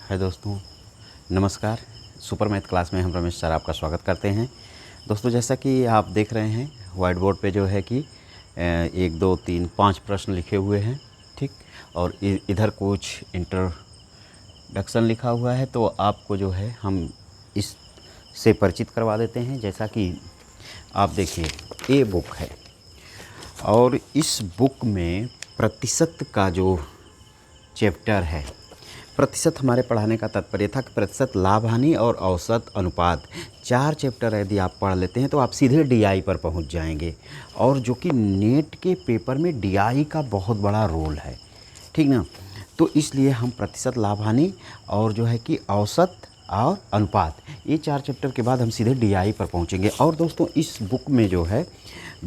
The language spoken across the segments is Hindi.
है दोस्तों, नमस्कार। सुपर मैथ क्लास में हम रमेश सर आपका स्वागत करते हैं। दोस्तों, जैसा कि आप देख रहे हैं वाइट बोर्ड पे जो है कि 1 2 3 5 प्रश्न लिखे हुए हैं, ठीक। और इधर कुछ इंट्रोडक्शन लिखा हुआ है, तो आपको जो है हम इससे परिचित करवा देते हैं। जैसा कि आप देखिए, ये बुक है और इस बुक में प्रतिशत का जो चैप्टर है, प्रतिशत हमारे पढ़ाने का तात्पर्य था कि प्रतिशत लाभ हानि और औसत अनुपात 4 चैप्टर यदि आप पढ़ लेते हैं तो आप सीधे डीआई पर पहुंच जाएंगे। और जो कि नेट के पेपर में डीआई का बहुत बड़ा रोल है, ठीक ना। तो इसलिए हम प्रतिशत लाभ हानि और जो है कि औसत और अनुपात, ये 4 चैप्टर के बाद हम सीधे डीआई पर पहुंचेंगे। और दोस्तों, इस बुक में जो है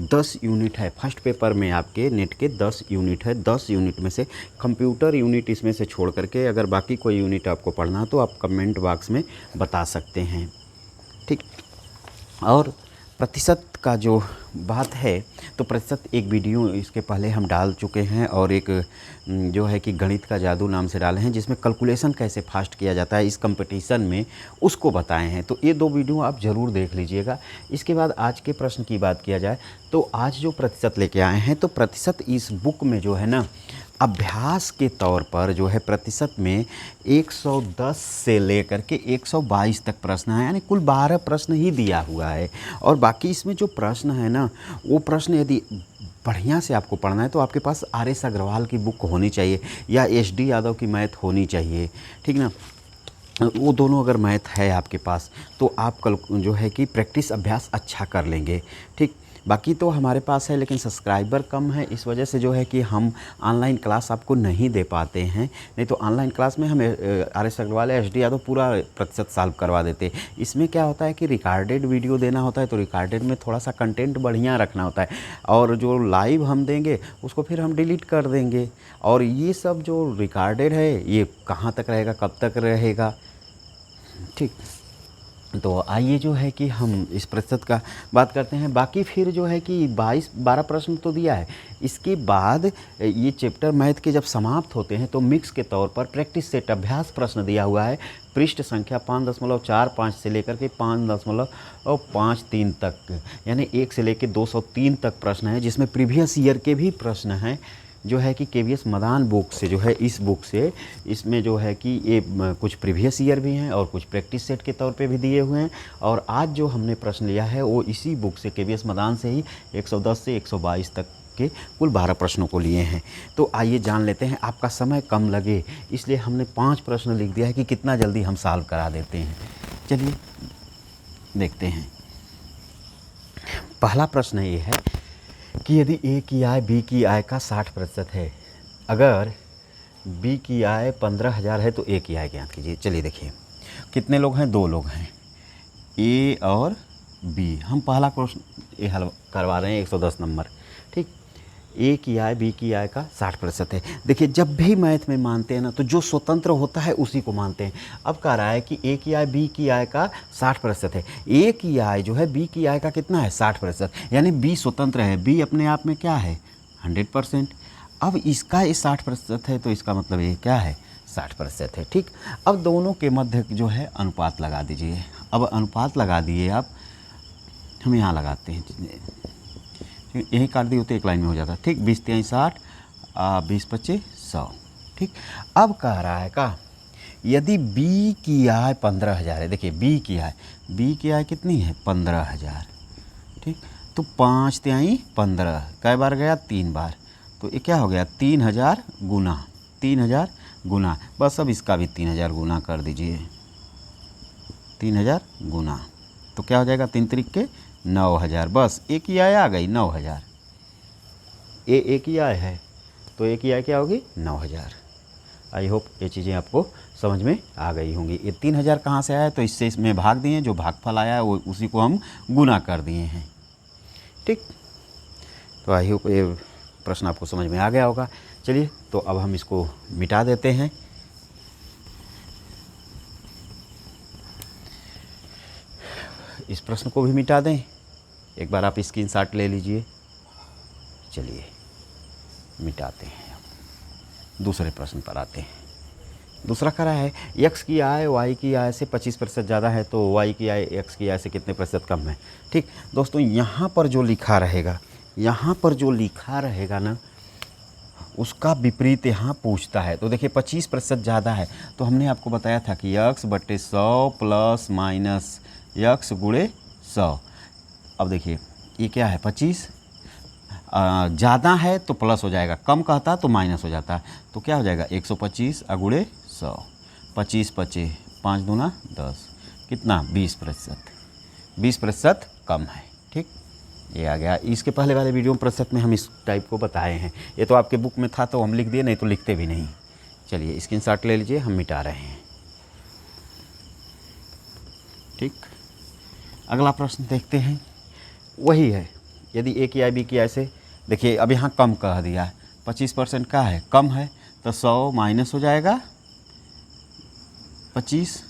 10 यूनिट है। फर्स्ट पेपर में आपके नेट के 10 यूनिट है। 10 यूनिट में से कंप्यूटर यूनिट इसमें से छोड़ करके अगर बाकी कोई यूनिट आपको पढ़ना तो आप कमेंट बॉक्स में बता सकते हैं, ठीक। और प्रतिशत का जो बात है, तो प्रतिशत एक वीडियो इसके पहले हम डाल चुके हैं और एक जो है कि गणित का जादू नाम से डाले हैं, जिसमें कैलकुलेशन कैसे फास्ट किया जाता है इस कंपटीशन में, उसको बताए हैं। तो ये 2 वीडियो आप ज़रूर देख लीजिएगा। इसके बाद आज के प्रश्न की बात किया जाए तो आज जो प्रतिशत लेके आए हैं, तो प्रतिशत इस बुक में जो है ना, अभ्यास के तौर पर जो है प्रतिशत में 110 से लेकर के 122 तक प्रश्न है, यानी कुल 12 प्रश्न ही दिया हुआ है। और बाकी इसमें जो प्रश्न है ना, वो प्रश्न यदि बढ़िया से आपको पढ़ना है तो आपके पास आर.एस. अग्रवाल की बुक होनी चाहिए या एच.डी. यादव की मैथ होनी चाहिए, ठीक ना। वो दोनों अगर मैथ है आपके पास तो आप कल जो है कि प्रैक्टिस अभ्यास अच्छा कर लेंगे, ठीक। बाकी तो हमारे पास है, लेकिन सब्सक्राइबर कम है, इस वजह से जो है कि हम ऑनलाइन क्लास आपको नहीं दे पाते हैं। नहीं तो ऑनलाइन क्लास में हम आर.एस. अग्रवाल एच.डी. यादव पूरा प्रतिशत सॉल्व करवा देते। इसमें क्या होता है कि रिकॉर्डेड वीडियो देना होता है, तो रिकॉर्डेड में थोड़ा सा कंटेंट बढ़िया रखना होता है, और जो लाइव हम देंगे उसको फिर हम डिलीट कर देंगे। और ये सब जो रिकॉर्डेड है, ये कहाँ तक रहेगा, कब तक रहेगा, ठीक। तो आइए जो है कि हम इस प्रतिशत का बात करते हैं। बाकी फिर जो है कि 12 प्रश्न तो दिया है। इसके बाद ये चैप्टर मैथ के जब समाप्त होते हैं तो मिक्स के तौर पर प्रैक्टिस सेट अभ्यास प्रश्न दिया हुआ है। पृष्ठ संख्या 5.45 से लेकर के 5.53 तक, यानी 1 से लेकर 203 तक प्रश्न है, जिसमें प्रीवियस ईयर के भी प्रश्न हैं, जो है कि केवीएस मदान बुक से जो है, इस बुक से, इसमें जो है कि ये कुछ प्रीवियस ईयर भी हैं और कुछ प्रैक्टिस सेट के तौर पे भी दिए हुए हैं। और आज जो हमने प्रश्न लिया है वो इसी बुक से, केवीएस मदान से ही 110 से 122 तक के कुल 12 प्रश्नों को लिए हैं। तो आइए जान लेते हैं, आपका समय कम लगे इसलिए हमने 5 प्रश्न लिख दिया है कि कितना जल्दी हम सॉल्व करा देते हैं। चलिए देखते हैं। पहला प्रश्न ये है कि यदि ए की आय बी की आय का 60% है, अगर बी की आय 15,000 है तो ए की आय ज्ञात कीजिए। चलिए देखिए, कितने लोग हैं, 2 लोग हैं, ए और बी। हम पहला क्वेश्चन ये हल करवा रहे हैं 110 नंबर, ठीक। ए की आय बी की आय का 60% है। देखिए, जब भी मैथ में मानते हैं ना, तो जो स्वतंत्र होता है उसी को मानते हैं। अब कह रहा है कि ए की आय बी की आय का 60% है। ए की आय जो है बी की आय का कितना है, 60%, यानी बी स्वतंत्र है। बी अपने आप में क्या है, 100%। अब इसका ये 60% है, तो इसका मतलब ये क्या है, 60% है, ठीक। अब दोनों के मध्य जो है अनुपात लगा दीजिए। अब अनुपात लगा दिए आप, हम यहाँ लगाते हैं, यही काट दिए तो एक लाइन में हो जाता है, ठीक। 20 3 60, 20 25 100, ठीक। अब कह रहा है का, यदि बी की आय 15,000 है। देखिए, बी की आय कितनी है, 15,000, ठीक। तो 5 3 15, कई बार गया, 3 बार, तो ये क्या हो गया, 3,000 गुना 3,000 गुना, बस अब इसका भी 3,000 गुना कर दीजिए, 3,000 गुना, तो क्या हो जाएगा, 3 त्रिक के 9,000, बस एक ही आय आ गई 9,000। ये एक ही आय है तो एक ही आय क्या होगी, 9,000। आई होप ये चीज़ें आपको समझ में आ गई होंगी। ये 3,000 कहाँ से आया, तो इससे इसमें भाग दिए, जो भागफल आया वो उसी को हम गुना कर दिए हैं, ठीक। तो आई होप ये प्रश्न आपको समझ में आ गया होगा। चलिए, तो अब हम इसको मिटा देते हैं। इस प्रश्न को भी मिटा दें, एक बार आप स्क्रीनशॉट ले लीजिए। चलिए मिटाते हैं, दूसरे प्रश्न पर आते हैं। दूसरा कह रहा है x की आय y की आय से 25% ज़्यादा है तो y की आय x की आय से कितने प्रतिशत कम है। ठीक दोस्तों, यहाँ पर जो लिखा रहेगा ना उसका विपरीत यहाँ पूछता है। तो देखिए 25% ज़्यादा है तो हमने आपको बताया था कि x/100 प्लस माइनस x गुणे 100। अब देखिए ये क्या है 25, ज़्यादा है तो प्लस हो जाएगा, कम कहता तो माइनस हो जाता। तो क्या हो जाएगा 125 गुणे 100, 25 पचे 5 दूना 10, कितना 20%, 20% कम है। ठीक, ये आ गया। इसके पहले वाले वीडियो में प्रतिशत में हम इस टाइप को बताए हैं। ये तो आपके बुक में था तो हम लिख दिए, नहीं तो लिखते भी नहीं। चलिए स्क्रीनशॉट ले लीजिए, हम मिटा रहे हैं। ठीक, अगला प्रश्न देखते हैं। वही है, यदि ए की आय बी की आय से, देखिए अब यहाँ कम कह दिया है, 25% का है, कम है तो 100 माइनस हो जाएगा 25,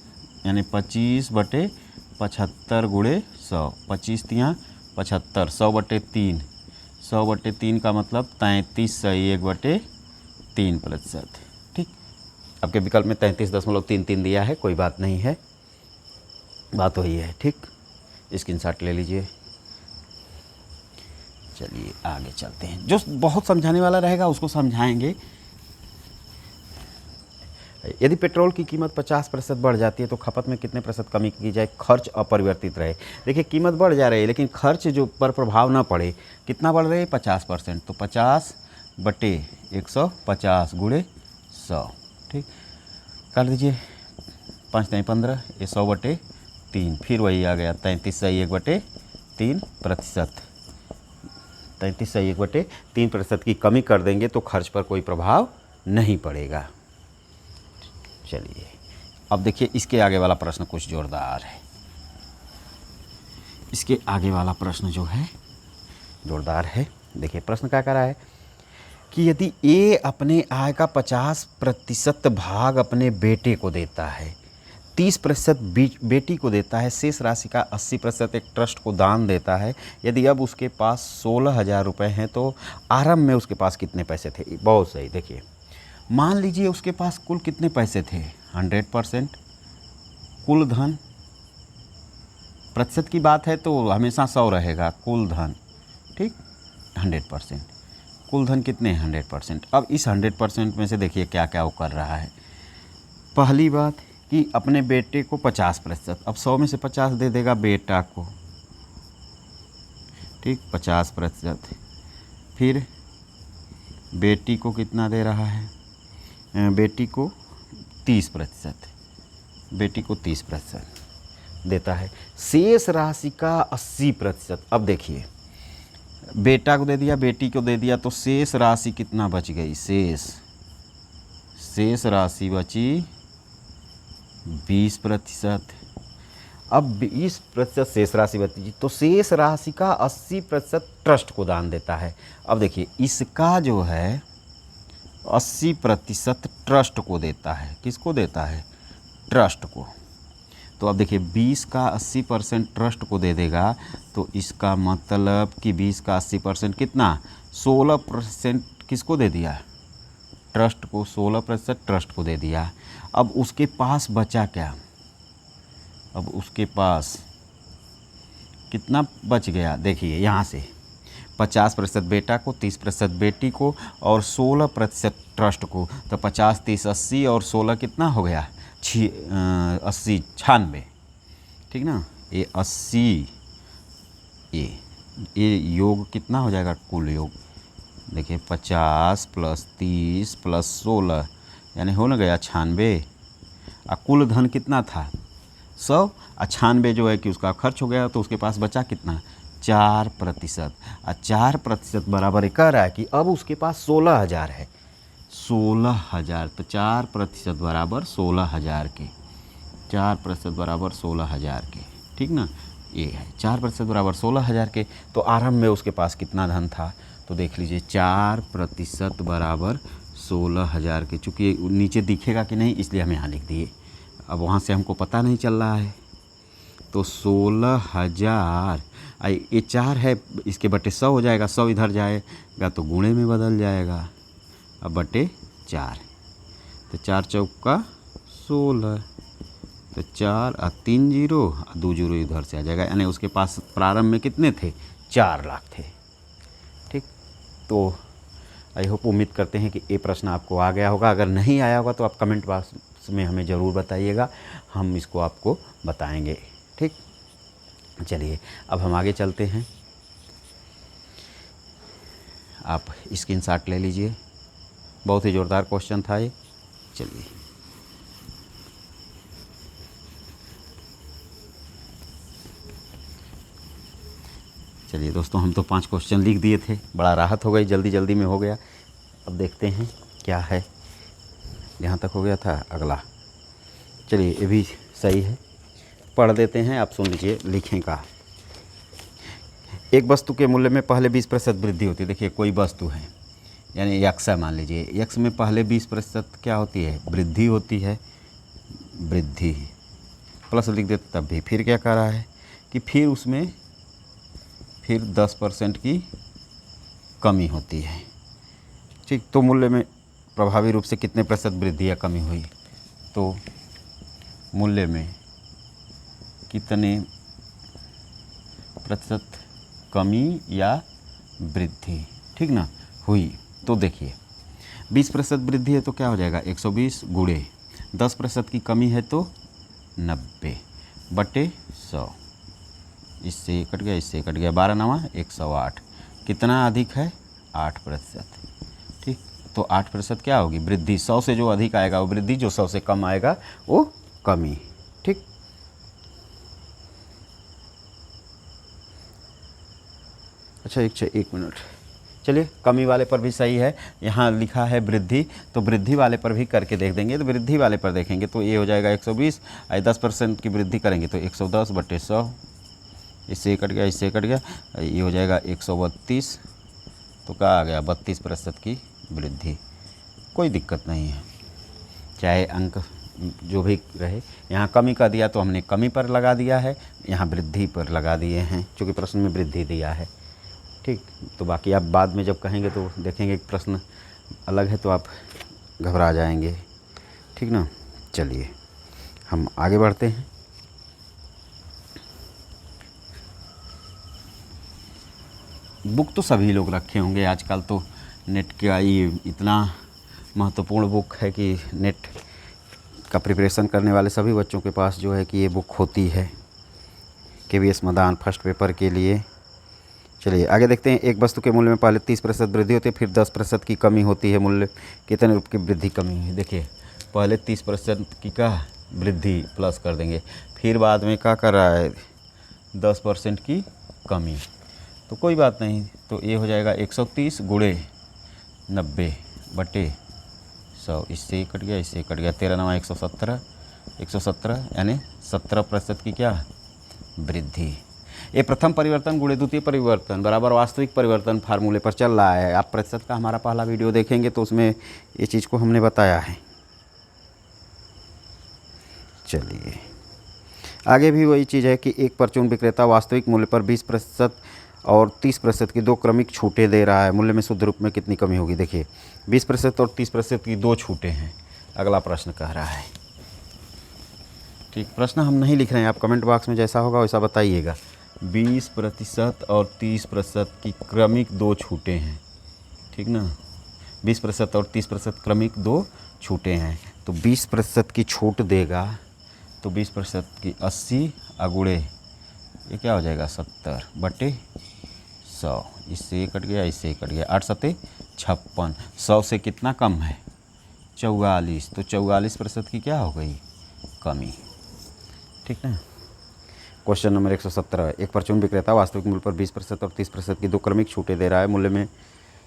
यानी 25/75 गुणे 100, 25 तियाँ 75, 100/3, 100/3 का मतलब 33/1/3%। ठीक, आपके विकल्प में 33.33 दिया है, कोई बात नहीं है, बात वही है। ठीक, स्क्रीनशॉट ले लीजिए। चलिए आगे चलते हैं। जो बहुत समझाने वाला रहेगा उसको समझाएंगे। यदि पेट्रोल की कीमत 50% बढ़ जाती है तो खपत में कितने प्रतिशत कमी की जाए, खर्च अपरिवर्तित रहे। देखिए कीमत बढ़ जा रही है लेकिन खर्च जो पर प्रभाव ना पड़े, कितना बढ़ रही है 50%, तो 50/150 गुणे 100। ठीक, कर लीजिए, 5 नहीं 15, ये 100/3, फिर वही आ गया 33/1/3%। 33/1/3% की कमी कर देंगे तो खर्च पर कोई प्रभाव नहीं पड़ेगा। चलिए अब देखिए इसके आगे वाला प्रश्न कुछ जोरदार है। इसके आगे वाला प्रश्न जो है जोरदार है। देखिए प्रश्न क्या कह रहा है कि यदि ए अपने आय का 50% भाग अपने बेटे को देता है, 30% बेटी को देता है, शेष राशि का 80% एक ट्रस्ट को दान देता है। यदि अब उसके पास 16,000 रुपये हैं तो आरंभ में उसके पास कितने पैसे थे। बहुत सही। देखिए मान लीजिए उसके पास कुल कितने पैसे थे, 100%। कुल धन, प्रतिशत की बात है तो हमेशा 100 रहेगा, कुल धन। ठीक, 100%। कुल धन कितने 100%। अब इस 100% में से देखिए क्या क्या वो कर रहा है। पहली बात कि अपने बेटे को 50%, अब 100 में से 50 दे देगा बेटा को। ठीक, 50%। फिर बेटी को कितना दे रहा है, बेटी को 30%, बेटी को 30% देता है। शेष राशि का 80%। अब देखिए बेटा को दे दिया, बेटी को दे दिया, तो शेष राशि कितना बच गई, शेष राशि बची 20%। अब 20% शेष राशि बची तो शेष राशि का 80% ट्रस्ट को दान देता है। अब देखिए इसका जो है 80% ट्रस्ट को देता है। किसको देता है, ट्रस्ट को। तो अब देखिए 20 का 80% ट्रस्ट को दे देगा तो इसका मतलब कि 20 का 80% कितना, 16% किसको दे दिया, ट्रस्ट को। 16% ट्रस्ट को दे दिया। अब उसके पास बचा क्या, अब उसके पास कितना बच गया, देखिए यहाँ से 50% बेटा को, 30% बेटी को और 16% ट्रस्ट को। तो 50, 30, 80 और 16 कितना हो गया, 80, 96। ठीक ना, ये 80, ये योग कितना हो जाएगा, कुल योग देखिए 50 + 30 + 16 यानी हो ना गया 96। और कुल धन कितना था 100, 96 जो है कि उसका खर्च हो गया तो उसके पास बचा कितना 4%। और 4% बराबर कह रहा है कि अब उसके पास 16,000 है, 16,000। तो 4% बराबर 16,000 के, 4% बराबर 16,000 के। ठीक ना, ये है 4% बराबर 16,000 के। तो आरंभ में उसके पास कितना धन था, तो देख लीजिए 4% बराबर 16,000 के। चूँकि नीचे दिखेगा कि नहीं इसलिए हम यहाँ लिख दिए, अब वहाँ से हमको पता नहीं चल रहा है। तो 16,000, ये 4 है, इसके बटे 100 हो जाएगा, 100 इधर जाएगा तो गुणे में बदल जाएगा, अब बटे 4। तो 4 चौका 16, तो 4 और 3 जीरो और 2 जीरो इधर से आ जाएगा, यानी उसके पास प्रारंभ में कितने थे, 4 लाख थे। ठीक, तो आई होप, उम्मीद करते हैं कि ये प्रश्न आपको आ गया होगा। अगर नहीं आया होगा तो आप कमेंट बॉक्स में हमें ज़रूर बताइएगा, हम इसको आपको बताएंगे। ठीक, चलिए अब हम आगे चलते हैं। आप स्क्रीनशॉट ले लीजिए, बहुत ही ज़ोरदार क्वेश्चन था ये। चलिए चलिए दोस्तों, हम तो 5 क्वेश्चन लिख दिए थे, बड़ा राहत हो गई, जल्दी जल्दी में हो गया। अब देखते हैं क्या है। यहाँ तक हो गया था, अगला। चलिए ये भी सही है, पढ़ देते हैं, आप सुन लीजिए। लिखें का, एक वस्तु के मूल्य में पहले 20% वृद्धि होती है। देखिए कोई वस्तु है, यानी यक्स है, मान लीजिए यक्स में पहले 20% क्या होती है, वृद्धि होती है, वृद्धि प्लस लिख देते तब भी। फिर क्या कह रहा है कि फिर उसमें फिर 10% की कमी होती है। ठीक, तो मूल्य में प्रभावी रूप से कितने प्रतिशत वृद्धि या कमी हुई, तो मूल्य में कितने प्रतिशत कमी या वृद्धि, ठीक ना, हुई। तो देखिए 20% वृद्धि है तो क्या हो जाएगा, 120 गुणे 10% की कमी है तो 90 बटे 100, इससे कट गया, इससे कट गया, 12 9 108। कितना अधिक है, 8%। ठीक, तो 8% क्या होगी, वृद्धि। 100 से जो अधिक आएगा वो वृद्धि, जो 100 से कम आएगा वो कमी। ठीक, अच्छा एक मिनट, चलिए कमी वाले पर भी सही है, यहाँ लिखा है वृद्धि, तो वृद्धि वाले पर भी करके देख देंगे। तो वृद्धि वाले पर देखेंगे तो ये हो जाएगा 120, 10% की वृद्धि करेंगे तो 110 बटे 100, इससे कट गया, इससे कट गया, ये हो जाएगा 132, तो क्या आ गया, 32% की वृद्धि। कोई दिक्कत नहीं है, चाहे अंक जो भी रहे। यहाँ कमी का दिया तो हमने कमी पर लगा दिया है, यहाँ वृद्धि पर लगा दिए हैं, क्योंकि प्रश्न में वृद्धि दिया है। ठीक, तो बाकी आप बाद में जब कहेंगे तो देखेंगे कि प्रश्न अलग है तो आप घबरा जाएंगे। ठीक ना, चलिए हम आगे बढ़ते हैं। बुक तो सभी लोग रखे होंगे, आजकल तो नेट का ये इतना महत्वपूर्ण बुक है कि नेट का प्रिपरेशन करने वाले सभी बच्चों के पास जो है कि ये बुक होती है, KVS मदान फर्स्ट पेपर के लिए। चलिए आगे देखते हैं। एक वस्तु के मूल्य में पहले 30% वृद्धि होती है, फिर 10% की कमी होती है, मूल्य कितने रुपये की वृद्धि कमी है। देखिए पहले 30% की का वृद्धि प्लस कर देंगे, फिर बाद में क्या कर रहा है, 10% की कमी, तो कोई बात नहीं, तो ये हो जाएगा 130 गुणे 90 बटे 100, इससे कट गया, इससे कट गया, 13 9 117, यानी 17% की क्या वृद्धि। ये प्रथम परिवर्तन गुणे द्वितीय परिवर्तन बराबर वास्तविक परिवर्तन फार्मूले पर चल रहा है। आप प्रतिशत का हमारा पहला वीडियो देखेंगे तो उसमें ये चीज़ को हमने बताया है। चलिए आगे भी वही चीज़ है कि एक परचून विक्रेता वास्तविक मूल्य पर 20% और 30% की 2 क्रमिक छूटें दे रहा है, मूल्य में शुद्ध रूप में कितनी कमी होगी। देखिए 20% और 30% की 2 छूटें हैं, अगला प्रश्न कह रहा है। ठीक, प्रश्न हम नहीं लिख रहे हैं, आप कमेंट बॉक्स में जैसा होगा वैसा बताइएगा। 20% और 30% की क्रमिक 2 छूटें हैं, ठीक ना, 20% और 30% क्रमिक 2 छूटें हैं, तो 20% की छूट देगा तो 20% की 80 अगुड़े ये क्या हो जाएगा 70 बटे 100, इससे कट गया, इससे कट गया, 8 सत्ते 56, 100 से कितना कम है 44, तो 44% की क्या हो गई कमी। ठीक ना, क्वेश्चन नंबर 117। एक परचून विक्रेता वास्तविक मूल्य पर 20% और 30% की 2 क्रमिक छूटें दे रहा है, मूल्य में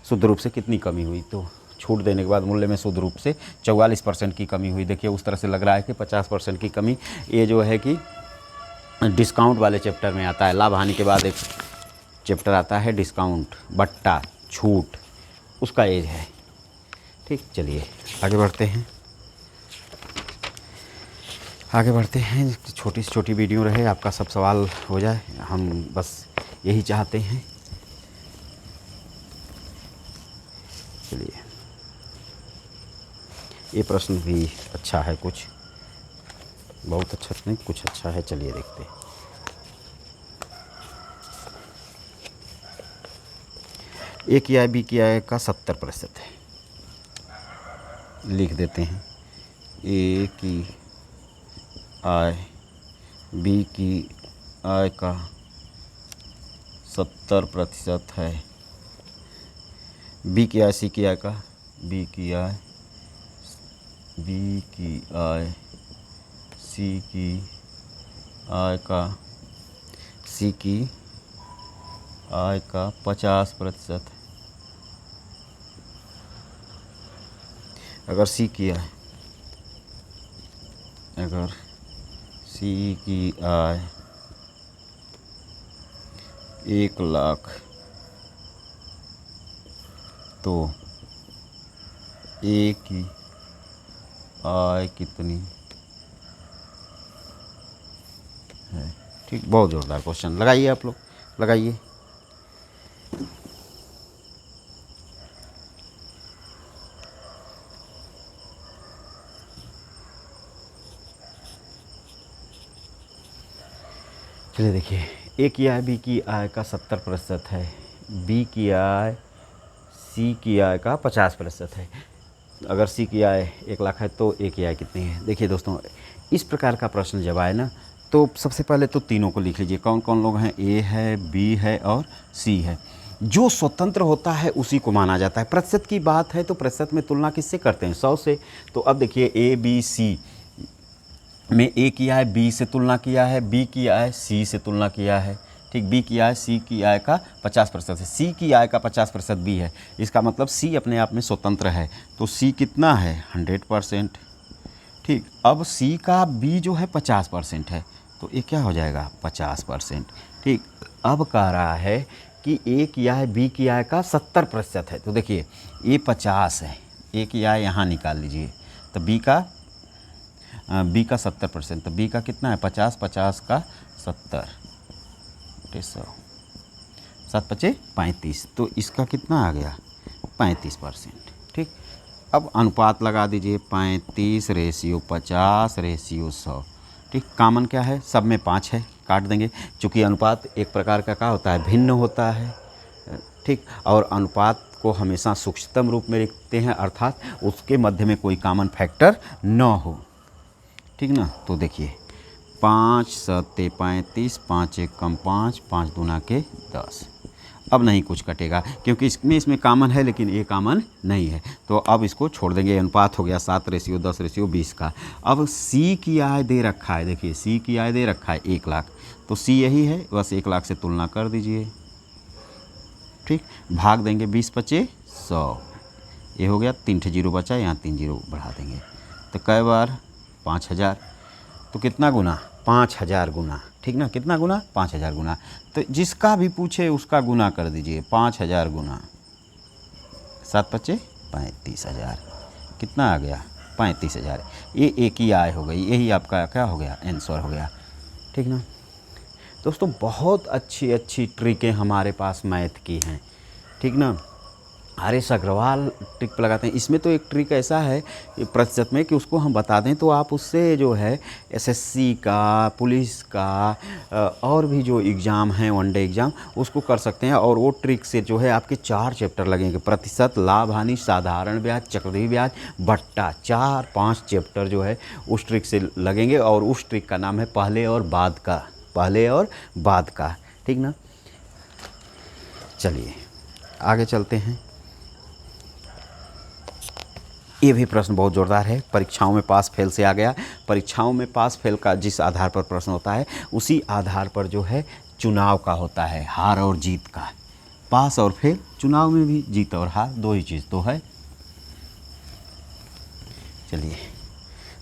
शुद्ध रूप से कितनी कमी हुई। तो छूट देने के बाद मूल्य में शुद्ध रूप से 44% की कमी हुई। देखिए उस तरह से लग रहा है कि 50% की कमी, ये जो है कि डिस्काउंट वाले चैप्टर में आता है। लाभ हानि के बाद एक चैप्टर आता है डिस्काउंट बट्टा छूट, उसका एज है। ठीक, चलिए आगे बढ़ते हैं, आगे बढ़ते हैं। छोटी से छोटी वीडियो रहे, आपका सब सवाल हो जाए, हम बस यही चाहते हैं। चलिए ये प्रश्न भी अच्छा है कुछ, बहुत अच्छा नहीं, कुछ अच्छा है, चलिए देखते हैं। ए की आय बी की आय का 70% है, लिख देते हैं। ए की आय बी की आय का 70% है। बी की आय सी की आय का, बी की आय सी की आय का, सी की आय का 50%। अगर सी की आय 1,00,000 तो ए की आय कितनी है? ठीक, बहुत ज़ोरदार क्वेश्चन। लगाइए आप लोग, लगाइए। चलिए देखिए, ए की आय बी की आय का 70% है, बी की आय सी की आय का 50% है। अगर सी की आय 1,00,000 है तो ए की आय कितनी है? देखिए दोस्तों, इस प्रकार का प्रश्न जब आए ना, तो सबसे पहले तो तीनों को लिख लीजिए। कौन कौन लोग हैं? ए है, बी है और सी है। जो स्वतंत्र होता है उसी को माना जाता है। प्रतिशत की बात है तो प्रतिशत में तुलना किससे करते हैं? 100 से। तो अब देखिए, ए बी सी में ए की आय बी से तुलना किया है, बी की आय सी से तुलना किया है। ठीक, बी की आय सी की आय का 50% है, सी की आय का 50% बी है। इसका मतलब सी अपने आप में स्वतंत्र है। तो सी कितना है? 100%। ठीक, अब सी का बी जो है 50% है, तो ये क्या हो जाएगा? 50%। ठीक, अब कह रहा है कि ए की आय बी की आय का 70% है। तो देखिए, ये 50 है, ए की आय यहाँ निकाल लीजिए, तो बी का 70%, तो बी का कितना है? 50, 50 का 70, 100, 7 पचे 35, तो इसका कितना आ गया? 35%। ठीक, अब अनुपात लगा दीजिए, 35/50/100। ठीक, कामन क्या है? सब में 5 है, काट देंगे, चूँकि अनुपात एक प्रकार का क्या होता है? भिन्न होता है। ठीक, और अनुपात को हमेशा सूक्ष्मतम रूप में लिखते हैं, अर्थात उसके मध्य में कोई कॉमन फैक्टर न हो। ठीक ना? तो देखिए, 5 7 35, 5 1 कम 5, 5 दूना के 10। अब नहीं कुछ कटेगा क्योंकि इसमें कॉमन है, लेकिन ये कॉमन नहीं है, तो अब इसको छोड़ देंगे। अनुपात हो गया 7:10:20 का। अब सी की आय दे रखा है, देखिए सी की आय दे रखा है 1,00,000, तो सी यही है, बस 1,00,000 से तुलना कर दीजिए। ठीक, भाग देंगे 20 पचे 100, ये हो गया, 3 जीरो बचा, यहाँ 3 जीरो बढ़ा देंगे, तो कई बार? 5,000। तो कितना गुना? 5,000 गुना। ठीक ना? कितना गुना? 5,000 गुना। तो जिसका भी पूछे उसका गुना कर दीजिए, 5,000 गुना 7 पचे 35,000। कितना आ गया? 35,000। ये एक ही आय हो गई, यही आपका क्या हो गया? आंसर हो गया। ठीक ना दोस्तों, बहुत अच्छी अच्छी ट्रिकें हमारे पास मैथ की हैं। ठीक ना? आर.एस. अग्रवाल ट्रिक पे लगाते हैं। इसमें तो एक ट्रिक ऐसा है प्रतिशत में कि उसको हम बता दें तो आप उससे जो है एसएससी का, पुलिस का और भी जो एग्ज़ाम हैं, वनडे एग्ज़ाम, उसको कर सकते हैं। और वो ट्रिक से जो है आपके 4 चैप्टर लगेंगे: प्रतिशत, लाभ हानि, साधारण ब्याज, चक्रवृद्धि ब्याज, बट्टा। 4-5 चैप्टर जो है उस ट्रिक से लगेंगे, और उस ट्रिक का नाम है पहले और बाद का। पहले और बाद का। ठीक ना? चलिए आगे चलते हैं। ये भी प्रश्न बहुत ज़ोरदार है, परीक्षाओं में पास फेल से आ गया। परीक्षाओं में पास फेल का जिस आधार पर प्रश्न होता है, उसी आधार पर जो है चुनाव का होता है, हार और जीत का। पास और फेल, चुनाव में भी जीत और हार, दो ही चीज़ तो है। चलिए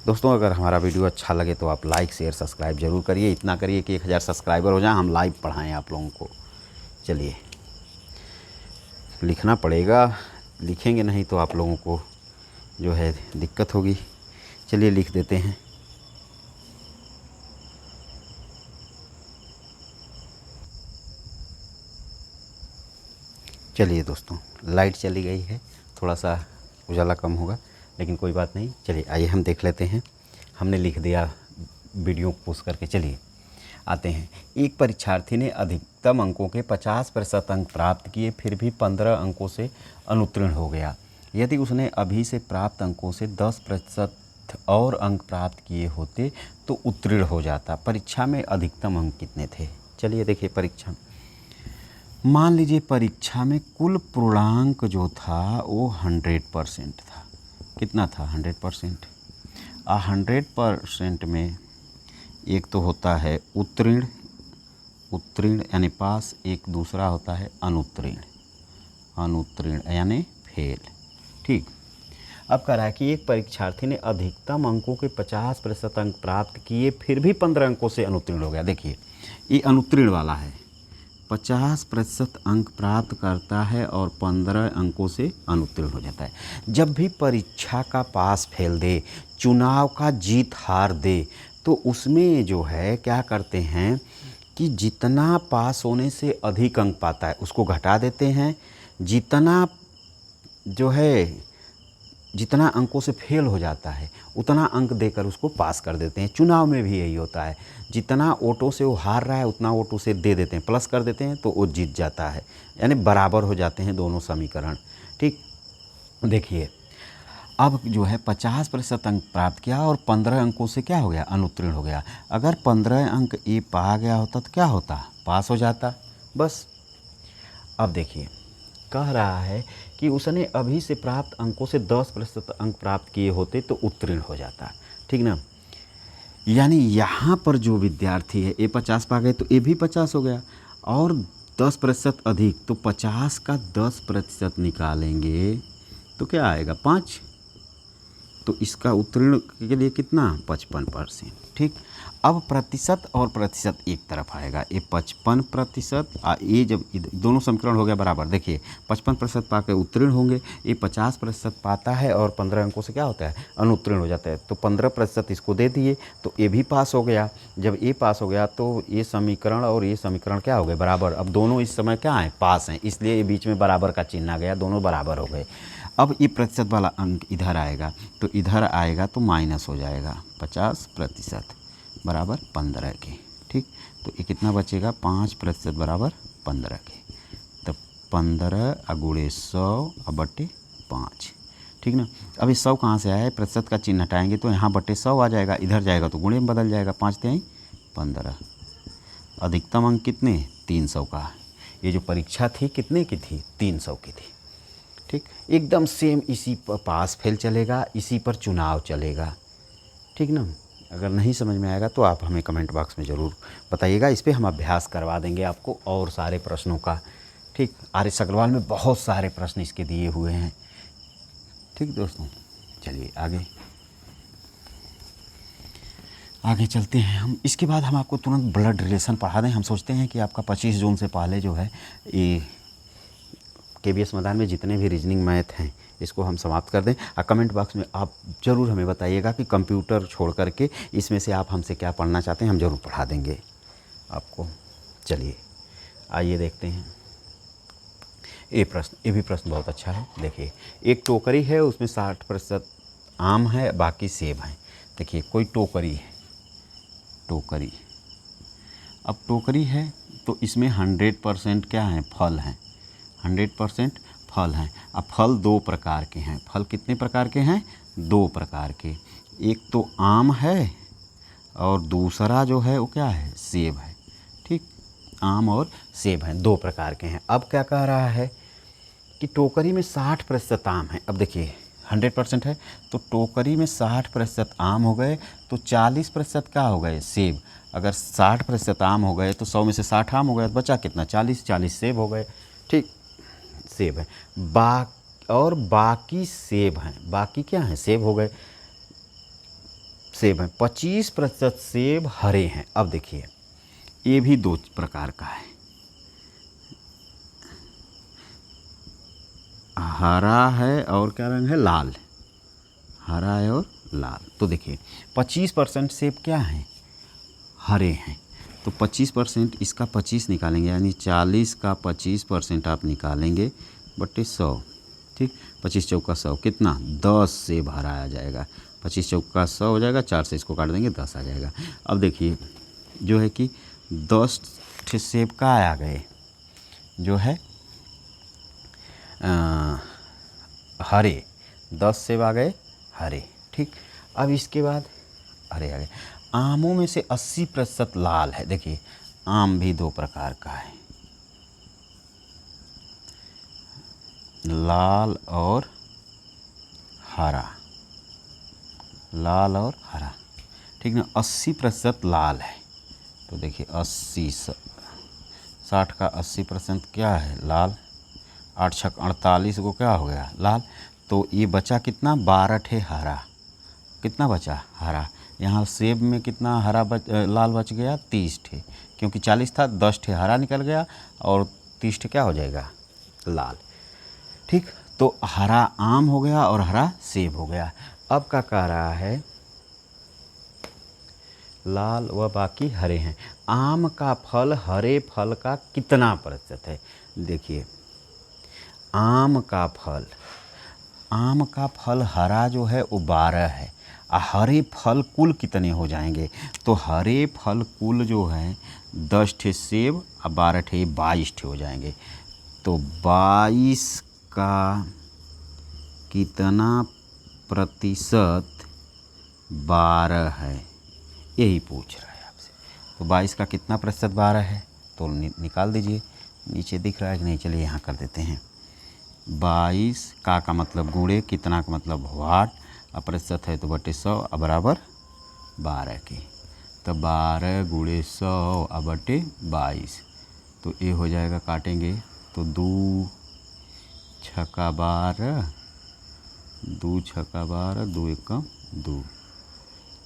दोस्तों, अगर हमारा वीडियो अच्छा लगे तो आप लाइक शेयर सब्सक्राइब जरूर करिए। इतना करिए कि 1,000 सब्सक्राइबर हो जाए, हम लाइव पढ़ाएँ आप लोगों को। चलिए, लिखना पड़ेगा, लिखेंगे नहीं तो आप लोगों को जो है दिक्कत होगी। चलिए लिख देते हैं। चलिए दोस्तों, लाइट चली गई है, थोड़ा सा उजाला कम होगा, लेकिन कोई बात नहीं। चलिए आइए हम देख लेते हैं। हमने लिख दिया वीडियो पोस्ट करके। चलिए आते हैं। एक परीक्षार्थी ने अधिकतम अंकों के 50% अंक प्राप्त किए, फिर भी 15 अंकों से अनुत्तीर्ण हो गया। यदि उसने अभी से प्राप्त अंकों से 10% और अंक प्राप्त किए होते तो उत्तीर्ण हो जाता। परीक्षा में अधिकतम अंक कितने थे? चलिए देखिए, परीक्षा मान लीजिए परीक्षा में कुल पूर्णांक जो था वो 100% था। कितना था? 100%। 100% में एक तो होता है उत्तीर्ण, उत्तीर्ण यानी पास, एक दूसरा होता है अनुत्तीर्ण, अनुत्तीर्ण यानी फेल। ठीक। अब कह रहा है कि एक परीक्षार्थी ने अधिकतम अंकों के 50% अंक प्राप्त किए, फिर भी 15 अंकों से अनुत्तीर्ण हो गया। देखिए ये अनुत्तीर्ण वाला है, 50% अंक प्राप्त करता है और 15 अंकों से अनुत्तीर्ण हो जाता है। जब भी परीक्षा का पास फेल दे, चुनाव का जीत हार दे, तो उसमें जो है क्या करते हैं कि जितना पास होने से अधिक अंक पाता है उसको घटा देते हैं, जितना जो है जितना अंकों से फेल हो जाता है उतना अंक देकर उसको पास कर देते हैं। चुनाव में भी यही होता है, जितना वोटों से वो हार रहा है उतना वोट उसे दे देते हैं, प्लस कर देते हैं तो वो जीत जाता है, यानी बराबर हो जाते हैं दोनों समीकरण। ठीक। देखिए अब जो है 50% अंक प्राप्त किया और 15 अंकों से क्या हो गया? अनुत्तीर्ण हो गया। अगर 15 अंक ये पा गया होता तो क्या होता? पास हो जाता बस। अब देखिए कह रहा है कि उसने अभी से प्राप्त अंकों से 10% अंक प्राप्त किए होते तो उत्तीर्ण हो जाता। ठीक ना? यानी यहाँ पर जो विद्यार्थी है ये 50 पा गए तो ये भी 50 हो गया, और 10% अधिक तो 50 का 10% निकालेंगे तो क्या आएगा? 5। तो इसका उत्तीर्ण के लिए कितना? 55%। ठीक। अब प्रतिशत और प्रतिशत एक तरफ आएगा, ये 55%, ये जब दोनों समीकरण हो गया बराबर। देखिए 55% पा के उत्तीर्ण होंगे, ये 50% पाता है और 15 अंकों से क्या होता है? अनुत्तीर्ण हो जाता है। तो 15% इसको दे दिए तो ये भी पास हो गया। जब ये पास हो गया तो ये समीकरण और ये समीकरण क्या हो गए? बराबर। अब दोनों इस समय क्या हैं? पास हैं, इसलिए ये बीच में बराबर का चिन्ह आ गया, दोनों बराबर हो गए। अब ये प्रतिशत वाला अंक इधर आएगा तो इधर आएगा तो माइनस हो जाएगा, 50% बराबर 15 के। ठीक। तो ये कितना बचेगा? 5% बराबर 15 के। तो 15 गुणे 100 बटे 5। ठीक ना? अब ये 100 कहाँ से आया है? प्रतिशत का चिन्ह हटाएंगे तो यहाँ बटे 100 आ जाएगा, इधर जाएगा तो गुणे में बदल जाएगा। 5 तिहाई 15। अधिकतम अंक कितने? 300 का। ये जो परीक्षा थी कितने की थी? 300 की थी। ठीक। एकदम सेम इसी पर पास फेल चलेगा, इसी पर चुनाव चलेगा। ठीक ना? अगर नहीं समझ में आएगा तो आप हमें कमेंट बॉक्स में ज़रूर बताइएगा, इस पर हम अभ्यास करवा देंगे आपको और सारे प्रश्नों का। ठीक। आर्य अग्रवाल में बहुत सारे प्रश्न इसके दिए हुए हैं। ठीक दोस्तों, चलिए आगे चलते हैं हम। इसके बाद हम आपको तुरंत ब्लड रिलेशन पढ़ा दें। हम सोचते हैं कि आपका 25 जून से पहले जो है ये KBS मैदान में जितने भी रीजनिंग मैथ हैं इसको हम समाप्त कर दें। और कमेंट बॉक्स में आप ज़रूर हमें बताइएगा कि कंप्यूटर छोड़ करके इसमें से आप हमसे क्या पढ़ना चाहते हैं, हम ज़रूर पढ़ा देंगे आपको। चलिए आइए देखते हैं ये भी प्रश्न बहुत अच्छा है। देखिए एक टोकरी है, उसमें 60% आम है, बाकी सेब हैं। देखिए कोई टोकरी है, टोकरी, अब टोकरी है तो इसमें 100% क्या है? फल हैं, 100% फल हैं। अब फल 2 प्रकार के हैं। फल कितने प्रकार के हैं? 2 प्रकार के। एक तो आम है और दूसरा जो है वो क्या है? सेब है। ठीक। आम और सेब हैं, 2 प्रकार के हैं। अब क्या कह रहा है कि टोकरी में 60% आम है। अब देखिए 100% है तो टोकरी में 60% आम हो गए तो 40% क्या हो गए? सेब। अगर 60% आम हो गए तो 100 में से 60 आम हो गए, बचा कितना? 40 सेब हो गए। ठीक। सेब है और बाकी सेब हैं, बाकी क्या हैं? सेब हो गए, सेब हैं। 25% सेब हरे हैं। अब देखिए ये भी 2 प्रकार का है, हरा है और क्या रंग है? लाल। हरा है और लाल। तो देखिए 25% सेब क्या हैं? हरे हैं। तो 25% इसका 25 निकालेंगे, यानी 40 का 25% आप निकालेंगे बटे 100। ठीक, 25 चौका 100 कितना 10 सेब हरा आ जाएगा। 25 चौका 100 हो जाएगा, 4 से इसको काट देंगे 10 आ जाएगा। अब देखिए जो है कि 10 सेब का आ गए जो है हरे, 10 सेब आ गए हरे। ठीक, अब इसके बाद हरे आ गए। आमों में से 80% लाल है। देखिए आम भी दो प्रकार का है, लाल और हरा, लाल और हरा। ठीक ना, 80% लाल है। तो देखिए 60 का 80% क्या है लाल, 8 छक 48 को क्या हो गया लाल। तो ये बचा कितना 12 ठे हरा, कितना बचा हरा। यहाँ सेब में कितना हरा लाल बच गया 30 ठे, क्योंकि 40 था, 10 ठे हरा निकल गया और 30 ठे क्या हो जाएगा लाल। ठीक, तो हरा आम हो गया और हरा सेब हो गया। अब क्या कह रहा है, लाल व बाकी हरे हैं। आम का फल हरे फल का कितना प्रतिशत है। देखिए आम का फल हरा जो है वो 12 है, और हरे फल कुल कितने हो जाएंगे। तो हरे फल कुल जो है 10 ठे सेब और 12 ठे 22 ठे हो जाएंगे। तो 22 का कितना प्रतिशत 12 है, यही पूछ रहा है आपसे। तो 22 का कितना प्रतिशत 12 है, तो निकाल दीजिए। नीचे दिख रहा है कि नहीं, चलिए यहाँ कर देते हैं। 22 का मतलब गुणे, कितना का मतलब वाट, और प्रतिशत है तो बटे 100 और बराबर 12 के। तो 12 गुणे 100 और बटे 22, तो ये हो जाएगा, काटेंगे तो 2 छक्का 12, 2 छक्का 12, 2 एकम 2,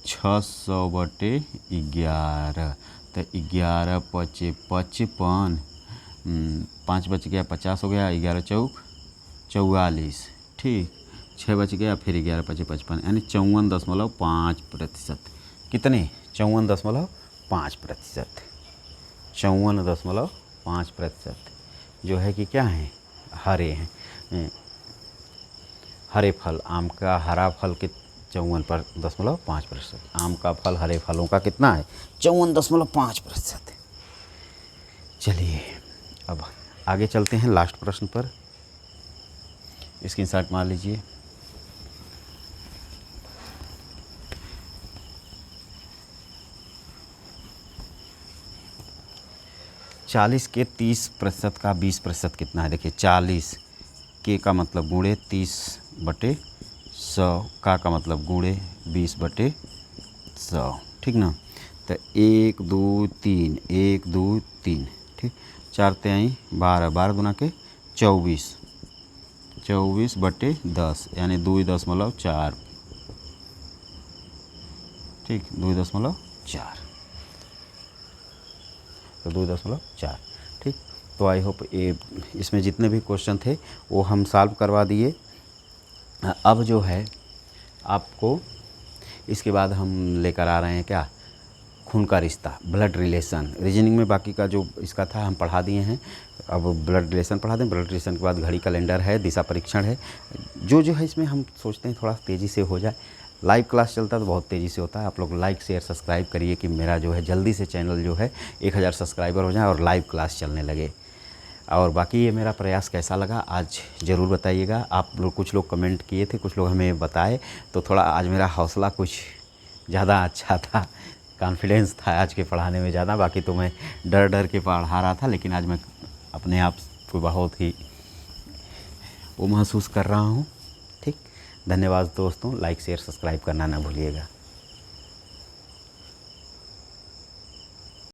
600 बटे 11। तो 11 पचे 55, 5 बच गया 50 हो गया, 11 चौक 44। ठीक, 6 बच गया, फिर 11 पचे 55, यानी 54.5%। कितने 54.5%, 54.5% जो है कि क्या है हरे हैं। हरे फल, आम का हरा फल के 54.5%। आम का फल हरे फलों का कितना है 54.5%। चलिए अब आगे चलते हैं लास्ट प्रश्न पर। स्क्रीनशॉट मार लीजिए। चालीस के 30% का 20% कितना है। देखिए 40 के का मतलब गुणे 30 बटे 100, का मतलब गुणे 20 बटे 100। ठीक ना, तो 1 2 3, 1 2 3, ठीक, 4 3 12, 12 दूना के 24, 24 बटे 10, यानी 2.4। ठीक, 2.4, तो 2.4। ठीक, तो आई होप ये इसमें जितने भी क्वेश्चन थे वो हम सॉल्व करवा दिए। अब जो है आपको इसके बाद हम लेकर आ रहे हैं क्या, खून का रिश्ता, ब्लड रिलेशन। रीजनिंग में बाकी का जो इसका था हम पढ़ा दिए हैं, अब ब्लड रिलेशन पढ़ा दें। ब्लड रिलेशन के बाद घड़ी कैलेंडर है, दिशा परीक्षण है, जो है इसमें हम सोचते हैं थोड़ा तेज़ी से हो जाए। लाइव क्लास चलता है तो बहुत तेज़ी से होता है। आप लोग लाइक शेयर सब्सक्राइब करिए कि मेरा जो है जल्दी से चैनल जो है 1000 सब्सक्राइबर हो जाए और लाइव क्लास चलने लगे। और बाकी ये मेरा प्रयास कैसा लगा आज ज़रूर बताइएगा। आप लोग कुछ लोग कमेंट किए थे, कुछ लोग हमें बताए, तो थोड़ा आज मेरा हौसला कुछ ज़्यादा अच्छा था, कॉन्फिडेंस था आज के पढ़ाने में ज़्यादा। बाकी तो मैं डर डर के पढ़ा रहा था, लेकिन आज मैं अपने आप को बहुत ही वो महसूस कर रहा हूँ। ठीक, धन्यवाद दोस्तों, लाइक शेयर सब्सक्राइब करना ना भूलिएगा।